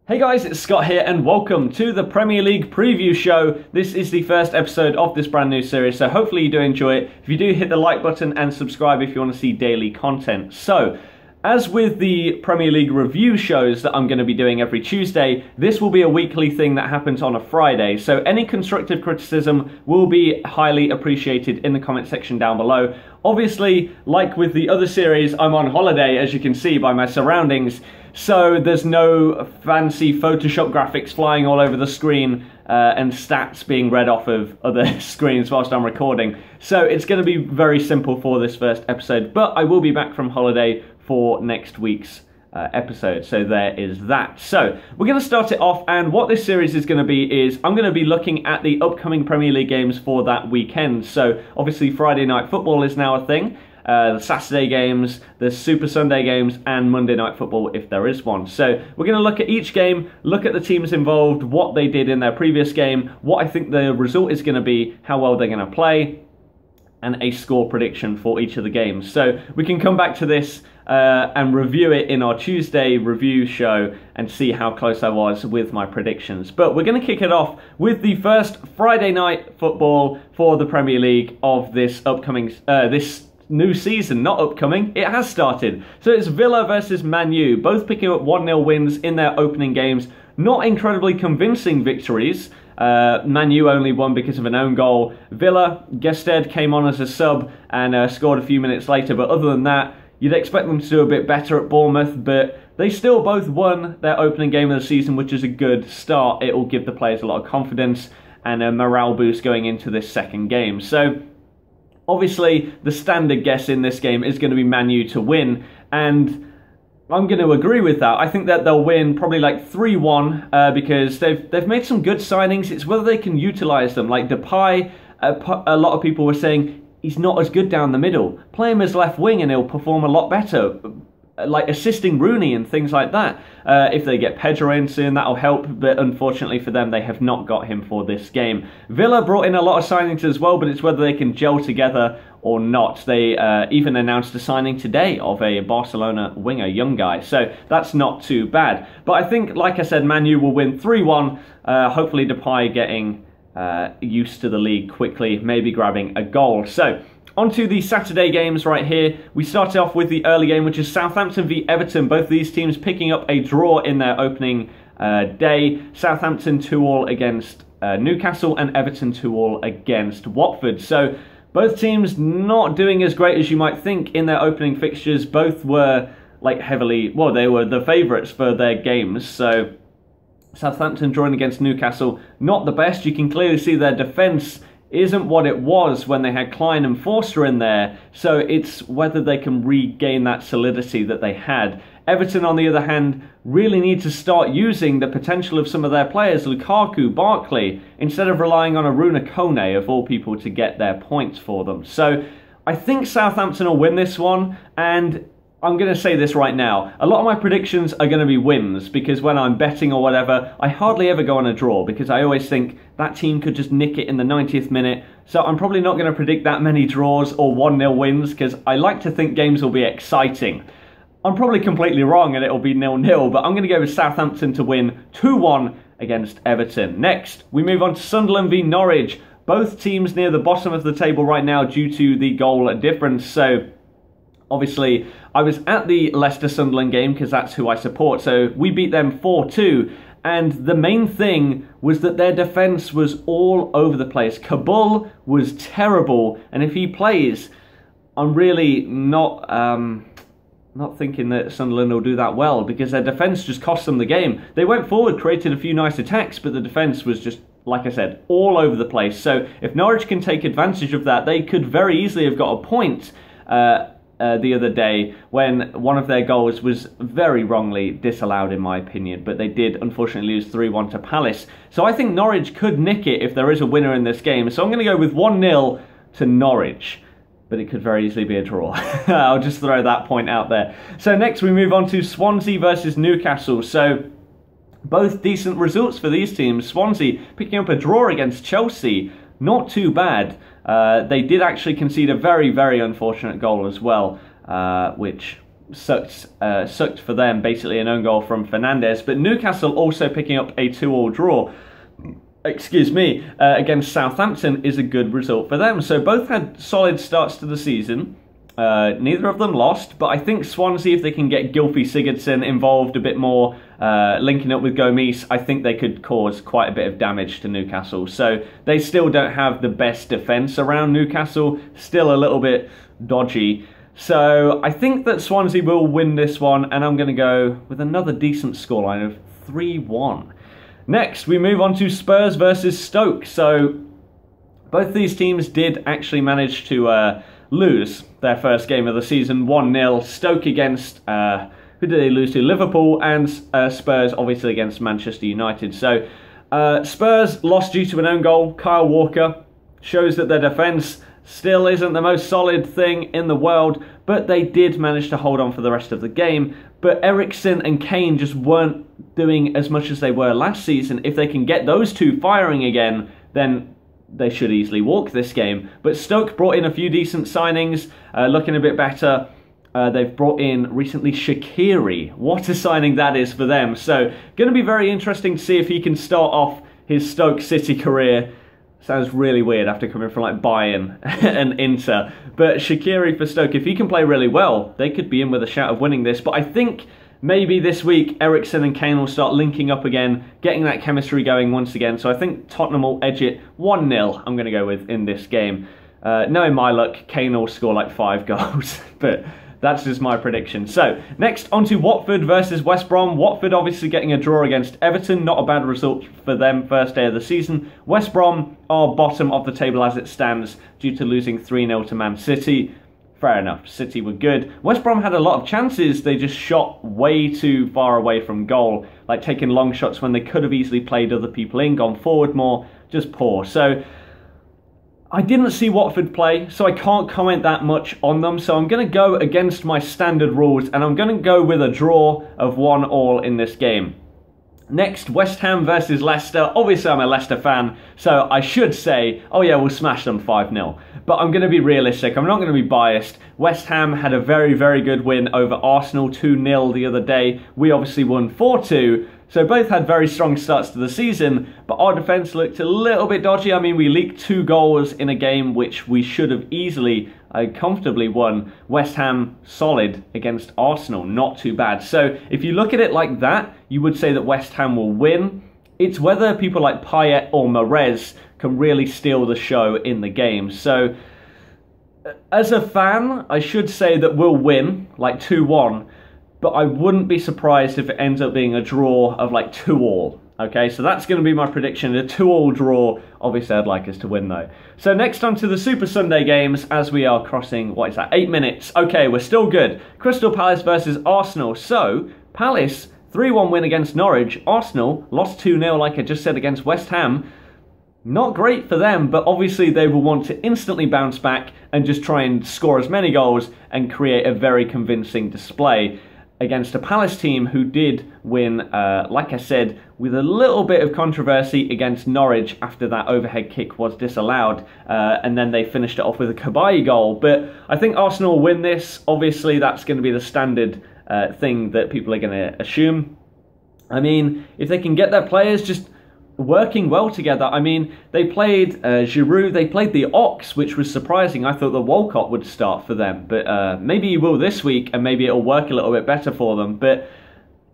Hey guys, it's Scott here and welcome to the Premier League preview show. This is the first episode of this brand new series, so hopefully you do enjoy it. If you do, hit the like button and subscribe if you want to see daily content. So, as with the Premier League review shows that I'm going to be doing every Tuesday, this will be a weekly thing that happens on a Friday. So any constructive criticism will be highly appreciated in the comment section down below. Obviously, like with the other series, I'm on holiday, as you can see by my surroundings. So there's no fancy Photoshop graphics flying all over the screen and stats being read off of other screens whilst I'm recording. So it's going to be very simple for this first episode, but I will be back from holiday for next week's episode. So there is that. So we're going to start it off, and what this series is going to be is I'm going to be looking at the upcoming Premier League games for that weekend. So obviously Friday Night Football is now a thing. The Saturday games, the Super Sunday games, and Monday Night Football if there is one. So we're going to look at each game, look at the teams involved, what they did in their previous game, what I think the result is going to be, how well they're going to play, and a score prediction for each of the games. So we can come back to this and review it in our Tuesday review show and see how close I was with my predictions. But we're going to kick it off with the first Friday Night Football for the Premier League of this upcoming, this new season, not upcoming, it has started. So it's Villa versus Man U, both picking up 1-0 wins in their opening games. Not incredibly convincing victories. Man U only won because of an own goal. Villa, Gested came on as a sub and scored a few minutes later, but other than that, you'd expect them to do a bit better at Bournemouth, but they still both won their opening game of the season, which is a good start. It will give the players a lot of confidence and a morale boost going into this second game. So obviously, the standard guess in this game is going to be Man U to win, and I'm going to agree with that. I think that they'll win probably like 3-1 because they've made some good signings. It's whether they can utilise them. Like Depay, a lot of people were saying he's not as good down the middle. Play him as left wing and he'll perform a lot better, like assisting Rooney and things like that. If they get Pedro in soon, that'll help, but unfortunately for them, they have not got him for this game. Villa brought in a lot of signings as well, but it's whether they can gel together or not. They even announced a signing today of a Barcelona winger, young guy, so that's not too bad. But I think, like I said, Man U will win 3-1, hopefully Depay getting used to the league quickly, maybe grabbing a goal. So on to the Saturday games right here. We started off with the early game, which is Southampton v Everton. Both these teams picking up a draw in their opening day. Southampton 2-2 against Newcastle and Everton 2-2 against Watford. So both teams not doing as great as you might think in their opening fixtures. Both were like heavily, well, they were the favourites for their games. So Southampton drawing against Newcastle, not the best. You can clearly see their defence isn't what it was when they had Klein and Forster in there, so it's whether they can regain that solidity that they had. Everton, on the other hand, really need to start using the potential of some of their players, Lukaku, Barkley, instead of relying on Aruna Kone, of all people, to get their points for them. So I think Southampton will win this one, and I'm going to say this right now. A lot of my predictions are going to be wins, because when I'm betting or whatever, I hardly ever go on a draw, because I always think that team could just nick it in the 90th minute. So I'm probably not going to predict that many draws or 1-0 wins, because I like to think games will be exciting. I'm probably completely wrong and it'll be 0-0, but I'm going to go with Southampton to win 2-1 against Everton. Next, we move on to Sunderland v Norwich. Both teams near the bottom of the table right now due to the goal difference. So obviously, I was at the Leicester-Sunderland game because that's who I support, so we beat them 4-2, and the main thing was that their defence was all over the place. Kabul was terrible, and if he plays, I'm really not thinking that Sunderland will do that well, because their defence just cost them the game. They went forward, created a few nice attacks, but the defence was just, like I said, all over the place. So if Norwich can take advantage of that, they could very easily have got a point the other day when one of their goals was very wrongly disallowed, in my opinion, but they did unfortunately lose 3-1 to Palace. So I think Norwich could nick it if there is a winner in this game. So I'm going to go with 1-0 to Norwich, but it could very easily be a draw. I'll just throw that point out there. So next we move on to Swansea versus Newcastle. So both decent results for these teams. Swansea picking up a draw against Chelsea, not too bad. They did actually concede a very, very unfortunate goal as well, which sucked for them, basically an own goal from Fernandes. But Newcastle also picking up a 2-2 draw, against Southampton is a good result for them. So both had solid starts to the season. Neither of them lost, but I think Swansea, if they can get Gylfi Sigurdsson involved a bit more, linking up with Gomes, I think they could cause quite a bit of damage to Newcastle. So they still don't have the best defence around Newcastle, still a little bit dodgy. So I think that Swansea will win this one, and I'm going to go with another decent scoreline of 3-1. Next, we move on to Spurs versus Stoke. So both these teams did actually manage to lose their first game of the season, 1-0. Stoke against, who did they lose to? Liverpool, and Spurs obviously against Manchester United. So Spurs lost due to an own goal. Kyle Walker shows that their defence still isn't the most solid thing in the world, but they did manage to hold on for the rest of the game. But Eriksen and Kane just weren't doing as much as they were last season. If they can get those two firing again, then they should easily walk this game. But Stoke brought in a few decent signings, looking a bit better. They've brought in recently Shaqiri. What a signing that is for them. So going to be very interesting to see if he can start off his Stoke City career. Sounds really weird after coming from like Bayern and Inter. But Shaqiri for Stoke, if he can play really well, they could be in with a shout of winning this. But I think maybe this week Eriksen and Kane will start linking up again, getting that chemistry going once again. So I think Tottenham will edge it 1-0, I'm going to go with, in this game. Knowing my luck, Kane will score like 5 goals. But that's just my prediction. So, next on to Watford versus West Brom. Watford obviously getting a draw against Everton. Not a bad result for them first day of the season. West Brom are bottom of the table as it stands due to losing 3-0 to Man City. Fair enough, City were good. West Brom had a lot of chances, they just shot way too far away from goal. Like taking long shots when they could have easily played other people in, gone forward more, just poor. So, I didn't see Watford play, so I can't comment that much on them. So I'm going to go against my standard rules, and I'm going to go with a draw of 1-1 in this game. Next, West Ham versus Leicester. Obviously, I'm a Leicester fan, so I should say, oh yeah, we'll smash them 5-0. But I'm going to be realistic. I'm not going to be biased. West Ham had a very, very good win over Arsenal, 2-0 the other day. We obviously won 4-2. So both had very strong starts to the season, but our defence looked a little bit dodgy. I mean, we leaked 2 goals in a game which we should have easily, comfortably won. West Ham solid against Arsenal, not too bad. So if you look at it like that, you would say that West Ham will win. It's whether people like Payet or Mahrez can really steal the show in the game. So as a fan, I should say that we'll win, like 2-1. But I wouldn't be surprised if it ends up being a draw of like 2-2. Okay, so that's going to be my prediction, a 2-2 draw. Obviously, I'd like us to win though. So next on to the Super Sunday games as we are crossing, what is that, 8 minutes. Okay, we're still good. Crystal Palace versus Arsenal. So, Palace, 3-1 win against Norwich. Arsenal lost 2-0, like I just said, against West Ham. Not great for them, but obviously they will want to instantly bounce back and just try and score as many goals and create a very convincing display against a Palace team who did win, like I said, with a little bit of controversy against Norwich after that overhead kick was disallowed, and then they finished it off with a Cabaye goal. But I think Arsenal will win this. Obviously, that's going to be the standard thing that people are going to assume. I mean, if they can get their players just working well together. I mean, they played Giroud, they played the Ox, which was surprising. I thought that Walcott would start for them, but maybe he will this week, and maybe it'll work a little bit better for them. But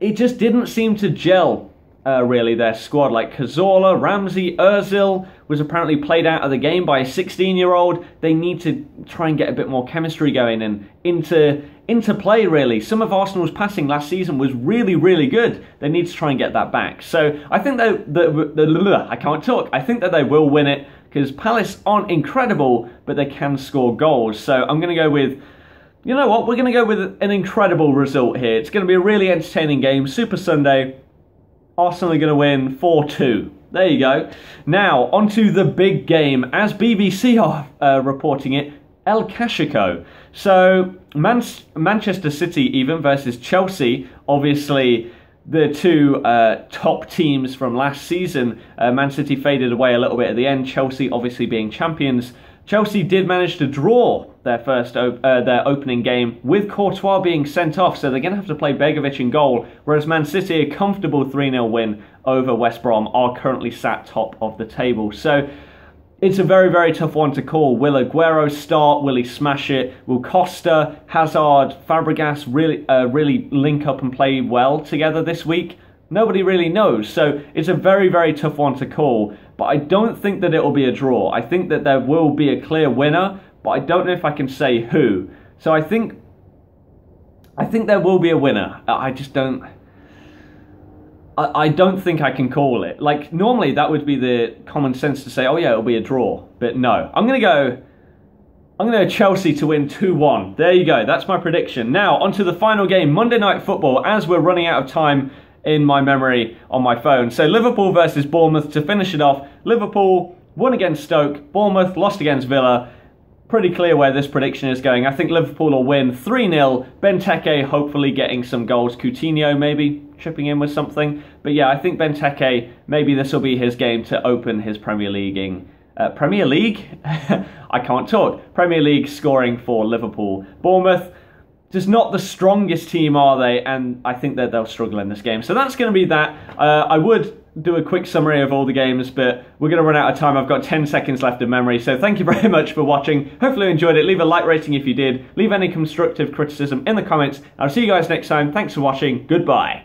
it just didn't seem to gel, really, their squad. Like Cazorla, Ramsey, Ozil was apparently played out of the game by a 16-year-old. They need to try and get a bit more chemistry going and into play, really. Some of Arsenal's passing last season was really, really good. They need to try and get that back. So I think I can't talk. I think that they will win it because Palace aren't incredible, but they can score goals. So I'm going to go with, you know what, we're going to go with an incredible result here. It's going to be a really entertaining game. Super Sunday. Arsenal are going to win 4-2. There you go. Now, onto the big game. As BBC are reporting it, El Clasico. So, Manchester City even versus Chelsea. Obviously, the two top teams from last season. Man City faded away a little bit at the end. Chelsea obviously being champions. Chelsea did manage to draw their opening game with Courtois being sent off, so they're going to have to play Begovic in goal, whereas Man City, a comfortable 3-0 win over West Brom, are currently sat top of the table. So it's a very, very tough one to call. Will Aguero start? Will he smash it? Will Costa, Hazard, Fabregas really link up and play well together this week? Nobody really knows. So it's a very, very tough one to call. But I don't think that it will be a draw. I think that there will be a clear winner, but I don't know if I can say who. So I think there will be a winner. I just don't... I don't think I can call it. Like, normally that would be the common sense to say, oh yeah, it'll be a draw. But no. I'm going to go Chelsea to win 2-1. There you go. That's my prediction. Now, onto the final game, Monday Night Football, as we're running out of time in my memory on my phone. So Liverpool versus Bournemouth to finish it off. Liverpool won against Stoke. Bournemouth lost against Villa. Pretty clear where this prediction is going. I think Liverpool will win 3-0. Benteke hopefully getting some goals. Coutinho maybe chipping in with something. But yeah, I think Benteke, maybe this will be his game to open his Premier League? I can't talk. Premier League scoring for Liverpool. Bournemouth, just not the strongest team, are they? And I think that they'll struggle in this game. So that's going to be that. I would do a quick summary of all the games, but we're going to run out of time. I've got 10 seconds left of memory. So thank you very much for watching. Hopefully you enjoyed it. Leave a like rating if you did. Leave any constructive criticism in the comments. I'll see you guys next time. Thanks for watching. Goodbye.